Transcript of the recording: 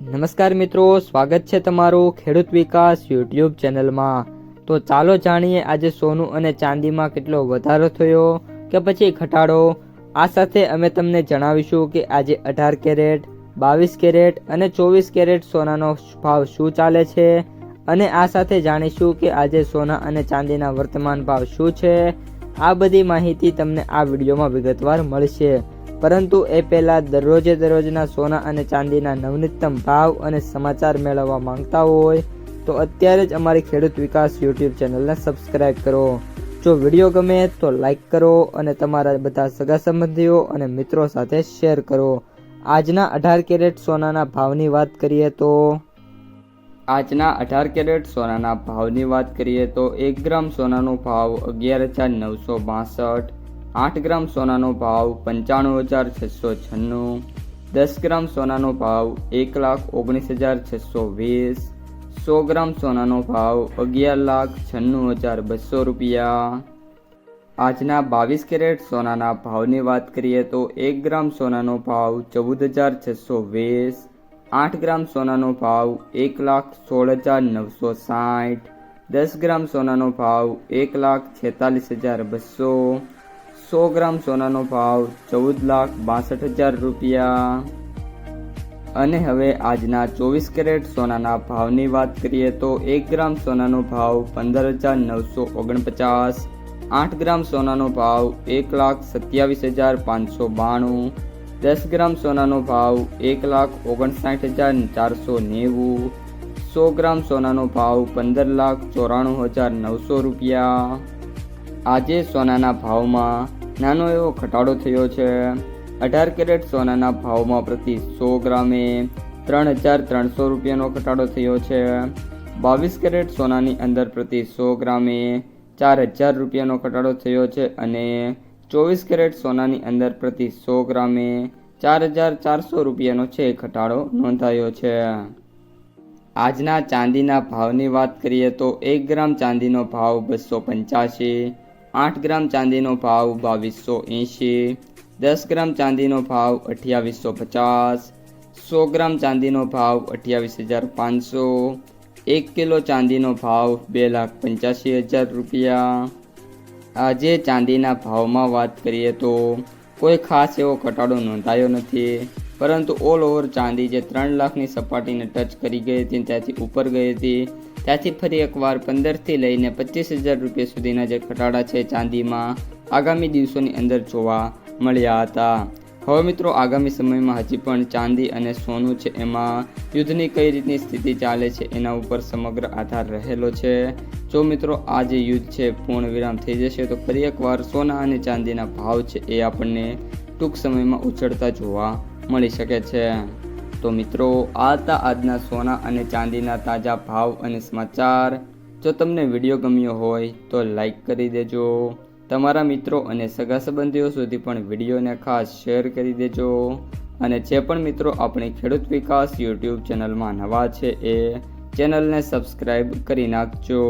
નમસ્કાર મિત્રો, સ્વાગત છે તમારું ખેડૂત વિકાસ યુટ્યુબ ચેનલમાં। તો ચાલો જાણીએ આજે સોનું અને ચાંદીમાં કેટલો વધારો થયો કે પછી ઘટાડો। આ સાથે અમે તમને જણાવીશું કે આજે 18 કેરેટ, 22 કેરેટ અને 24 કેરેટ સોનાનો ભાવ શું ચાલે છે અને આ સાથે જાણીશું કે આજે સોના અને ચાંદીના વર્તમાન ભાવ શું છે। આ બધી માહિતી તમને આ વિડીયોમાં વિગતવાર મળશે, પરંતુ એ પહેલાં દરરોજના સોના અને ચાંદીના નવનીતમ ભાવ અને સમાચાર મેળવવા માંગતા હોય તો અત્યારે જ અમારી ખેડૂત વિકાસ યુટ્યુબ ચેનલને સબસ્ક્રાઈબ કરો। જો વિડીયો ગમે તો લાઈક કરો અને તમારા બધા સગા સંબંધીઓ અને મિત્રો સાથે શેર કરો। આજના 18 કેરેટ સોનાના ભાવની વાત કરીએ તો આજના 18 કેરેટ સોનાના ભાવની વાત કરીએ તો 1 ગ્રામ સોનાનો ભાવ 11,962, 8 ગ્રામ સોનાનો ભાવ 95,696, 10 ગ્રામ સોનાનો ભાવ 1,19,620, 100 ગ્રામ સોનાનો ભાવ 11,96,200 રૂપિયા। આજના 22 કેરેટ સોનાના ભાવની વાત કરીએ તો 1 ગ્રામ સોનાનો ભાવ 14,620, 8 ગ્રામ સોનાનો ભાવ 1,16,960, 10 ગ્રામ સોનાનો ભાવ 1,46,200, 100 ગ્રામ સોનાનો ભાવ 14,62,000 રૂપિયા। અને હવે આજના 24 કેરેટ સોનાના ભાવની વાત કરીએ તો 1 ગ્રામ સોનાનો ભાવ 15,949, 8 ગ્રામ સોનાનો ભાવ 1,27,592, 10 ગ્રામ સોનાનો ભાવ 1,59,490, 100 ગ્રામ સોનાનો ભાવ 15,94,900 રૂપિયા। આજે સોનાના ભાવમાં નાનો એવો ઘટાડો થયો છે। 18 કેરેટ સોનાના ભાવમાં પ્રતિ 100 ગ્રામે 3,300 રૂપિયાનો ઘટાડો થયો છે। 22 કેરેટ સોનાની અંદર પ્રતિ 100 ગ્રામે 4,000 રૂપિયાનો ઘટાડો થયો છે અને 24 કેરેટ સોનાની અંદર પ્રતિ 100 ગ્રામે 4,400 રૂપિયાનો છે ઘટાડો નોંધાયો છે। આજના ચાંદીના ભાવની વાત કરીએ તો 1 ગ્રામ ચાંદીનો ભાવ 285, 8 ગ્રામ ચાંદીનો ભાવ 2,280, 10 ગ્રામ ચાંદીનો ભાવ 2,850, 100 ગ્રામ ચાંદીનો ભાવ 28,500, 1 કિલો ચાંદીનો ભાવ 2,85,000 રૂપિયા। આજે ચાંદીના ભાવમાં વાત કરીએ તો કોઈ ખાસ એવો ઘટાડો નોંધાયો નથી, પરંતુ ઓલ ઓવર ચાંદી જે 3 લાખની સપાટીને ટચ કરી ગઈ હતી, ત્યાંથી ઉપર ગઈ હતી, ત્યાંથી ફરી એકવાર 15થી લઈને 25,000 રૂપિયા સુધીના જે ઘટાડા છે ચાંદીમાં આગામી દિવસોની અંદર જોવા મળ્યા હતા। હવે મિત્રો, આગામી સમયમાં હજી પણ ચાંદી અને સોનું છે એમાં યુદ્ધની કઈ રીતની સ્થિતિ ચાલે છે એના ઉપર સમગ્ર આધાર રહેલો છે। જો મિત્રો આ જે યુદ્ધ છે પૂર્ણ વિરામ થઈ જશે તો ફરી એકવાર સોના અને ચાંદીના ભાવ છે એ આપણને ટૂંક સમયમાં ઉછળતા જોવા મળી શકે છે। તો મિત્રો, આ હતા આજના સોના અને ચાંદીના તાજા ભાવ અને સમાચાર। જો તમને વિડીયો ગમ્યો હોય તો લાઈક કરી દેજો, તમારા મિત્રો અને સગા સંબંધીઓ સુધી પણ વિડીયોને ખાસ શેર કરી દેજો અને જે પણ મિત્રો આપણી ખેડૂત વિકાસ યુટ્યુબ ચેનલમાં નવા છે એ ચેનલને સબસ્ક્રાઈબ કરી નાખજો।